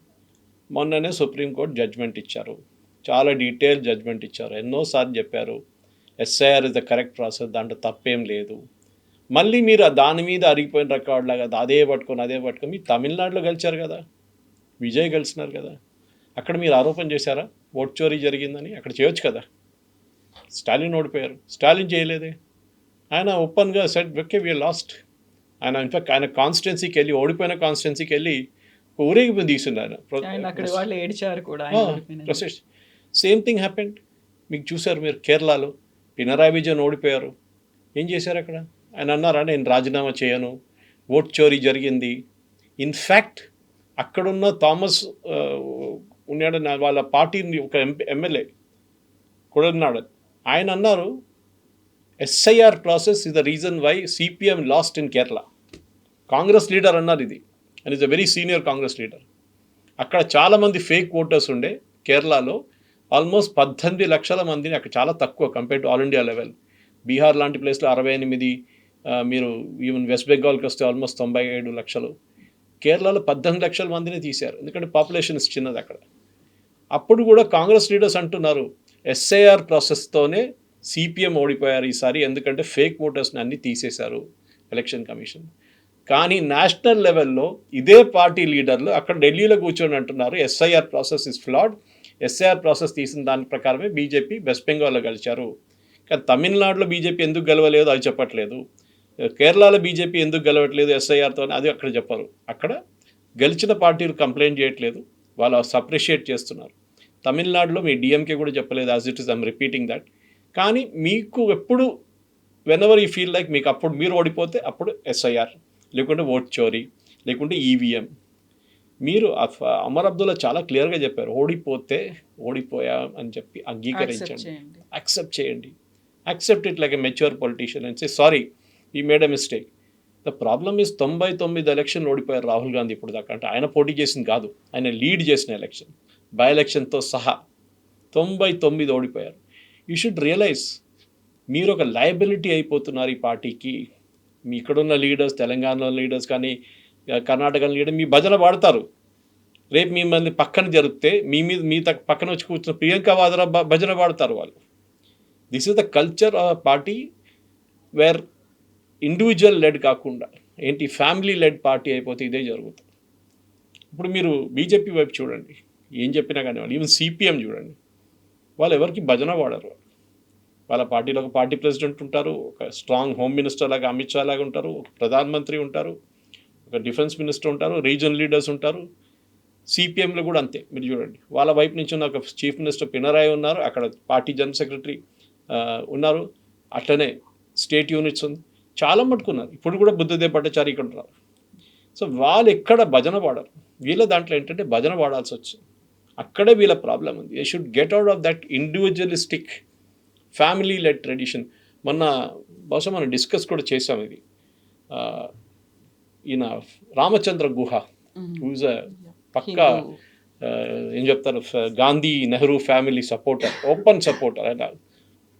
మొన్ననే సుప్రీంకోర్టు జడ్జ్మెంట్ ఇచ్చారు, చాలా డీటెయిల్ జడ్జ్మెంట్ ఇచ్చారు. ఎన్నోసార్లు చెప్పారు SIR is the correct process, దాంట్లో తప్పేం లేదు. మళ్ళీ మీరు దాని మీద అరిగిపోయిన రికార్డ్ లాగా అదే పట్టుకొని మీరు తమిళనాడులో గెలిచారు కదా, విజయ్ గెలిచినారు కదా, అక్కడ మీరు ఆరోపణ చేశారా ఓట్ చోరీ జరిగిందని? అక్కడ చేయొచ్చు కదా. స్టాలిన్ ఓడిపోయారు, స్టాలిన్ చేయలేదే. ఆయన ఓపెన్గా సెట్ ఓకే వి లాస్ట్. ఆయన ఇన్ఫాక్ట్ ఆయన కాన్స్టిట్యున్సీకి వెళ్ళి, ఓడిపోయిన కాన్స్టిట్యున్సీకి వెళ్ళి ఊరేగింపు తీసుకున్నారు. Same thing happened. మీకు చూసారు మీరు కేరళలో పినరాయి విజయన్ ఓడిపోయారు. ఏం చేశారు అక్కడ? ఆయన అన్నారా నేను రాజీనామా చేయను, ఓట్ చోరీ జరిగింది. ఇన్ఫ్యాక్ట్ అక్కడున్న థామస్ ఉన్నాడు, వాళ్ళ పార్టీని ఒక ఎమ్మెల్యే కూడా ఉన్నాడు, ఆయన అన్నారు SIR process is the reason why CPM lost in Kerala. Congress leader అన్నారు ఇది, and is a very senior Congress leader. అక్కడ చాలామంది ఫేక్ ఓటర్స్ ఉండే కేరళలో, ఆల్మోస్ట్ 18 లక్షల మందిని, అక్కడ చాలా తక్కువ compare to all India level. Bihar లాంటి ప్లేస్లో 68, మీరు ఈవెన్ వెస్ట్ బెంగాల్కి వస్తే ఆల్మోస్ట్ 97 లక్షలు. కేరళలో 18 లక్షల మందిని తీశారు, ఎందుకంటే పాపులేషన్ చిన్నది అక్కడ. అప్పుడు కూడా కాంగ్రెస్ లీడర్స్ అంటున్నారు ఎస్ఐఆర్ ప్రాసెస్తోనే సిపిఎం ఓడిపోయారు ఈసారి, ఎందుకంటే ఫేక్ ఓటర్స్ని అన్ని తీసేశారు ఎలక్షన్ కమిషన్. కానీ నేషనల్ లెవెల్లో ఇదే పార్టీ లీడర్లు అక్కడ ఢిల్లీలో కూర్చొని అంటున్నారు SIR process is ఫ్లాడ్, SIR process తీసిన దాని ప్రకారమే బీజేపీ వెస్ట్ బెంగాల్లో గెలిచారు. కానీ తమిళనాడులో బీజేపీ ఎందుకు గెలవలేదు అది చెప్పట్లేదు, కేరళలో బీజేపీ ఎందుకు గెలవట్లేదు ఎస్ఐఆర్తో అది అక్కడ చెప్పరు. అక్కడ గెలిచిన పార్టీలు కంప్లైంట్ చేయట్లేదు, వాళ్ళు అప్రిషియేట్ చేస్తున్నారు. తమిళనాడులో మీ డిఎంకే కూడా చెప్పలేదు, as it is I'm repeating that. కానీ మీకు ఎప్పుడు వెనెవర్ యూ ఫీల్ లైక్ మీకు అప్పుడు మీరు ఓడిపోతే అప్పుడు ఎస్ఐఆర్, లేకుంటే ఓట్ చోరీ, లేకుంటే ఈవీఎం. మీరు అమర్ అబ్దుల్లా చాలా క్లియర్గా చెప్పారు, ఓడిపోతే ఓడిపోయా అని చెప్పి అంగీకరించండి, యాక్సెప్ట్ చేయండి, accept it like a mature politician and say sorry I made a mistake. The problem is 99 election ఓడిపోయారు రాహుల్ గాంధీ ఇప్పుడు దాకా. అంటే ఆయన పోటీ చేసింది కాదు, ఆయన లీడ్ చేసిన ఎలక్షన్, బై ఎలక్షన్తో సహా 99 ఓడిపోయారు. యూ షుడ్ రియలైజ్ మీరు ఒక లయబిలిటీ అయిపోతున్నారు ఈ పార్టీకి. మీ ఇక్కడున్న లీడర్స్, తెలంగాణలో లీడర్స్ కానీ కర్ణాటక లీడర్ మీ భజన పాడతారు, రేపు మిమ్మల్ని పక్కన జరిపితే మీ పక్కన వచ్చి కూర్చున్న ప్రియాంక వాద్రా భజన పాడతారు వాళ్ళు. This is the culture of party where individual led కాకుండా ఏంటి ఫ్యామిలీ లెడ్ పార్టీ అయిపోతే ఇదే జరుగుతుంది. ఇప్పుడు మీరు బీజేపీ వైపు చూడండి, ఏం చెప్పినా కానీ వాళ్ళు, ఈవెన్ సిపిఎం చూడండి, వాళ్ళు ఎవరికి భజన పాడరు. వాళ్ళ పార్టీలో ఒక పార్టీ ప్రెసిడెంట్ ఉంటారు, ఒక స్ట్రాంగ్ హోమ్ మినిస్టర్ లాగా అమిత్ షా లాగా ఉంటారు, ఒక ప్రధానమంత్రి ఉంటారు, ఒక డిఫెన్స్ మినిస్టర్ ఉంటారు, రీజనల్ లీడర్స్ ఉంటారు. సిపిఎంలో కూడా అంతే. మీరు చూడండి, వాళ్ళ వైపు నుంచి ఉన్న ఒక చీఫ్ మినిస్టర్ పినరాయి ఉన్నారు, అక్కడ పార్టీ జనరల్ సెక్రటరీ ఉన్నారు, అట్లనే స్టేట్ యూనిట్స్ ఉంది, చాలా మట్టుకున్నారు. ఇప్పుడు కూడా బుద్ధదేవ్ భట్టాచారి ఇక్కడ ఉన్నారు. సో వాళ్ళు ఎక్కడ భజన పాడరు. వీళ్ళ దాంట్లో ఏంటంటే భజన పాడాల్సి వచ్చింది, అక్కడే వీళ్ళ ప్రాబ్లం ఉంది. They should get out of that individualistic family led tradition. మొన్న బహుశా మనం డిస్కస్ కూడా చేసాం ఇది. ఈయన రామచంద్ర గుహ హూజ్ పక్కా ఏం చెప్తారు Gandhi Nehru family supporter, open supporter. ఆయన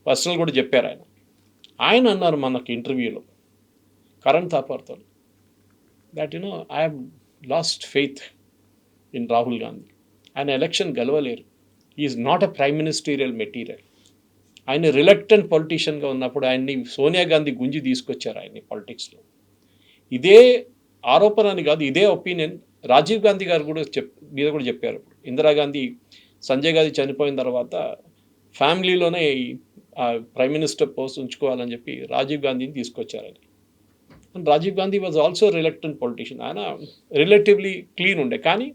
పర్సనల్ కూడా చెప్పారు. ఆయన అన్నారు మనకి ఇంటర్వ్యూలో కరణ్ థాపర్తో that I have lost faith in Rahul Gandhi. ఆయన ఎలక్షన్ గెలవలేరు, is not a prime ministerial material. ఆయన రిలక్టెంట్ పొలిటీషియన్గా ఉన్నప్పుడు ఆయన్ని సోనియా గాంధీ గుంజి తీసుకొచ్చారు ఆయన్ని పాలిటిక్స్లో. ఇదే ఆరోపణ అని కాదు, ఇదే ఒపీనియన్ రాజీవ్ గాంధీ గారు కూడా మీద కూడా చెప్పారు. ఇందిరాగాంధీ సంజయ్ గాంధీ చనిపోయిన తర్వాత ఫ్యామిలీలోనే ప్రైమ్ మినిస్టర్ పోస్ట్ ఉంచుకోవాలని చెప్పి రాజీవ్ గాంధీని తీసుకొచ్చారని. And Rajiv Gandhi was also reluctant politician. ఆయన రిలేటివ్లీ క్లీన్ ఉండే, కానీ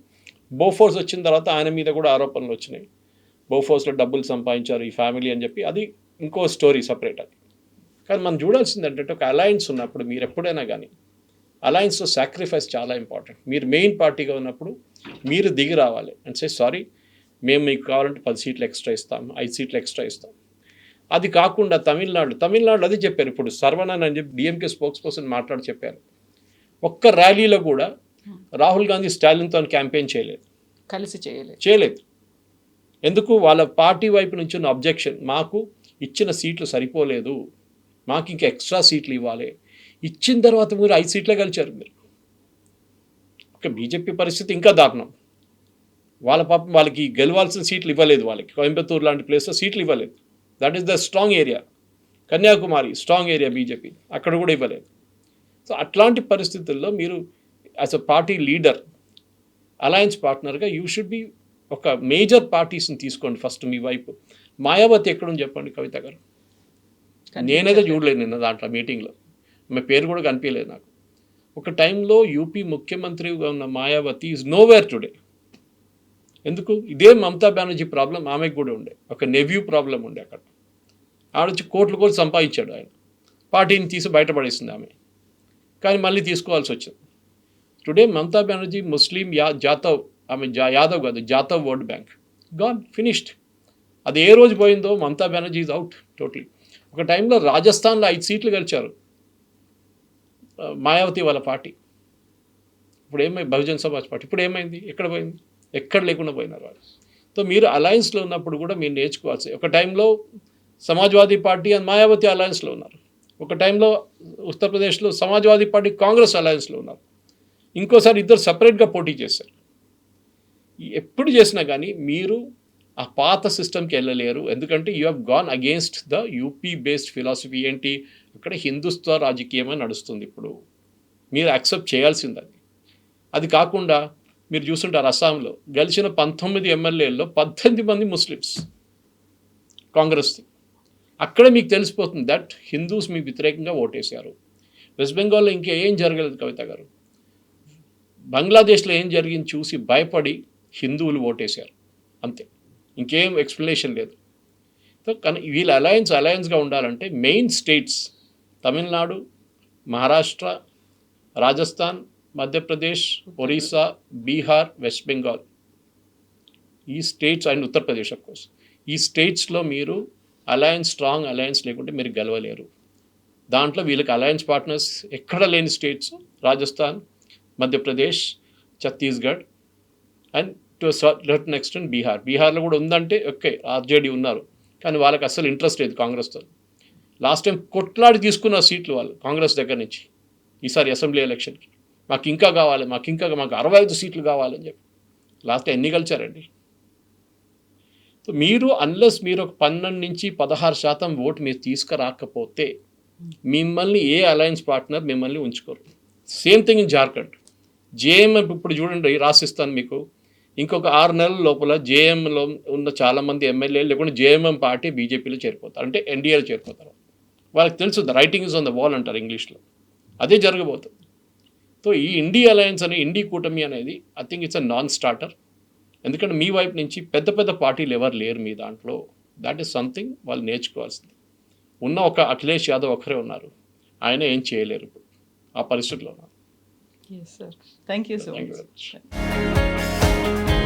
బోఫోర్స్ వచ్చిన తర్వాత ఆయన మీద కూడా ఆరోపణలు వచ్చినాయి. బోఫోర్స్లో డబ్బులు సంపాదించారు ఈ ఫ్యామిలీ అని చెప్పి, అది ఇంకో స్టోరీ సపరేట్ అది. కానీ మనం చూడాల్సింది ఏంటంటే ఒక అలయన్స్ ఉన్నప్పుడు మీరు ఎప్పుడైనా కానీ అలయన్స్లో సాక్రిఫైస్ చాలా ఇంపార్టెంట్. మీరు మెయిన్ పార్టీగా ఉన్నప్పుడు మీరు దిగి రావాలి అండ్ సే సారీ, మేము మీకు కావాలంటే 10 సీట్లు ఎక్స్ట్రా ఇస్తాం, 5 సీట్లు ఎక్స్ట్రా ఇస్తాం. అది కాకుండా తమిళనాడు అది చెప్పారు. ఇప్పుడు సర్వనన్ అని చెప్పి డిఎంకే స్పోక్స్ పర్సన్ మాట్లాడి చెప్పారు, ఒక్క ర్యాలీలో కూడా రాహుల్ గాంధీ స్టాలిన్తో క్యాంపెయిన్ కలిసి చేయలేదు. ఎందుకు? వాళ్ళ పార్టీ వైపు నుంచి ఉన్న అబ్జెక్షన్, మాకు ఇచ్చిన సీట్లు సరిపోలేదు, మాకు ఇంకా ఎక్స్ట్రా సీట్లు ఇవ్వాలి. ఇచ్చిన తర్వాత మీరు 5 సీట్లే గెలిచారు మీరు. ఓకే, బీజేపీ పరిస్థితి ఇంకా దారుణం. వాళ్ళ పాపం వాళ్ళకి గెలవాల్సిన సీట్లు ఇవ్వలేదు, వాళ్ళకి కోయంబత్తూరు లాంటి ప్లేస్లో సీట్లు ఇవ్వలేదు. That is the strong area. Kanyakumari strong area BJP, అక్కడ కూడా ఇవ్వలేదు. సో అట్లాంటి పరిస్థితుల్లో మీరు as a party leader, alliance పార్ట్నర్గా యూ షుడ్ బి ఒక మేజర్ పార్టీస్ని తీసుకోండి ఫస్ట్ మీ వైపు. మాయావతి ఎక్కడుంది చెప్పండి కవిత గారు? నేనైతే చూడలేదు నిన్న దాంట్లో మీటింగ్లో, ఆమె పేరు కూడా కనిపించలేదు నాకు. ఒక టైంలో యూపీ ముఖ్యమంత్రిగా ఉన్న మాయావతి ఈజ్ నోవేర్ టుడే. ఎందుకు? ఇదే మమతా బెనర్జీ ప్రాబ్లం ఆమెకు కూడా ఉండే, ఒక నెవ్యూ ప్రాబ్లం ఉండే. అక్కడ ఆడొచ్చి కోట్లు సంపాదించాడు ఆయన, పార్టీని తీసి బయటపడేసింది ఆమె, కానీ మళ్ళీ తీసుకోవాల్సి వచ్చింది. టుడే మమతా బెనర్జీ ముస్లిం జాతవ్, ఆమె యాదవ్ కాదు, Jatav vote bank gone, finished. అది ఏ రోజు పోయిందో Mamata Banerjee is out totally. ఒక టైంలో రాజస్థాన్లో 5 సీట్లు గెలిచారు మాయావతి వాళ్ళ పార్టీ. ఇప్పుడు ఏమైంది? బహుజన్ సమాజ్ పార్టీ ఇప్పుడు ఏమైంది? ఎక్కడ పోయింది? ఎక్కడ లేకుండా పోయినారు వాళ్ళు. సో మీరు అలయన్స్లో ఉన్నప్పుడు కూడా మీరు నేర్చుకోవాల్సి. ఒక టైంలో సమాజ్వాదీ పార్టీ అండ్ మాయావతి అలయన్స్లో ఉన్నారు, ఒక టైంలో ఉత్తరప్రదేశ్లో సమాజ్వాదీ పార్టీ కాంగ్రెస్ అలయన్స్లో ఉన్నారు, ఇంకోసారి ఇద్దరు సపరేట్గా పోటీ చేశారు. ఎప్పుడు చేసినా కానీ మీరు ఆ పాత సిస్టమ్కి వెళ్ళలేరు. ఎందుకంటే you have gone against the UP based philosophy. ఏంటి, అక్కడ హిందుత్వ రాజకీయమే నడుస్తుంది ఇప్పుడు, మీరు యాక్సెప్ట్ చేయాల్సింది అది. అది కాకుండా మీరు చూస్తుంటారు అస్సాంలో గెలిచిన 19 ఎమ్మెల్యేల్లో 18 మంది ముస్లిమ్స్ కాంగ్రెస్. అక్కడే మీకు తెలిసిపోతుంది దట్ హిందూస్ మీకు వ్యతిరేకంగా ఓటేశారు. వెస్ట్ బెంగాల్లో ఇంకా ఏం జరగలేదు కవిత గారు. బంగ్లాదేశ్లో ఏం జరిగింది చూసి భయపడి హిందువులు ఓటేశారు, అంతే, ఇంకేం ఎక్స్ప్లెనేషన్ లేదు. సో కానీ వీళ్ళ అలయన్స్గా ఉండాలంటే main states Tamil Nadu, Maharashtra, Rajasthan, Madhya Pradesh, Orissa, Bihar, West Bengal, ఈ states and Uttar Pradesh of course, ఈ స్టేట్స్లో మీరు స్ట్రాంగ్ అలయన్స్ లేకుంటే మీరు గెలవలేరు. దాంట్లో వీళ్ళకి అలయన్స్ పార్ట్నర్స్ ఎక్కడ లేని states Rajasthan, Madhya Pradesh, Chhattisgarh and to certain extent బీహార్లో కూడా ఉందంటే ఓకే, ఆర్జేడీ ఉన్నారు, కానీ వాళ్ళకి అస్సలు ఇంట్రెస్ట్ లేదు కాంగ్రెస్తో. లాస్ట్ టైం కొట్లాడి తీసుకున్న సీట్లు వాళ్ళు కాంగ్రెస్ దగ్గర నుంచి. ఈసారి అసెంబ్లీ ఎలక్షన్కి మాకు ఇంకా కావాలి, మాకు 65 సీట్లు కావాలని చెప్పి లాస్ట్ ఎన్ని గెలిచారండి. సో మీరు అన్లెస్ మీరు ఒక 12 నుంచి 16% ఓటు మీరు తీసుకురాకపోతే మిమ్మల్ని ఏ అలయన్స్ పార్ట్నర్ మిమ్మల్ని ఉంచుకోరు. Same thing in Jharkhand. JMM ఇప్పుడు చూడండి, రాసిస్తాను మీకు, ఇంకొక 6 నెలల లోపల జేఎంలో ఉన్న చాలామంది ఎమ్మెల్యేలు లేకుంటే జేఎంఎం పార్టీ బీజేపీలో చేరిపోతారు, అంటే ఎన్డీఏలో చేరిపోతారు. వాళ్ళకి తెలుసు the writing is on the wall అంటారు ఇంగ్లీష్లో, అదే జరగబోతుంది. సో ఈ ఇండీ అలయన్స్ అనే ఇండీ కూటమి అనేది I think it's a non starter. ఎందుకంటే మీ వైపు నుంచి పెద్ద పెద్ద పార్టీలు ఎవరు లేరు మీ దాంట్లో. దాట్ ఈస్ సంథింగ్ వాళ్ళు నేర్చుకోవాల్సింది. ఉన్న ఒక అఖిలేష్ యాదవ్ ఒక్కరే ఉన్నారు, ఆయన ఏం చేయలేరు ఇప్పుడు ఆ పరిస్థితిలో ఉన్నారు. Yes, sir. Thank you so Thank you much. very much.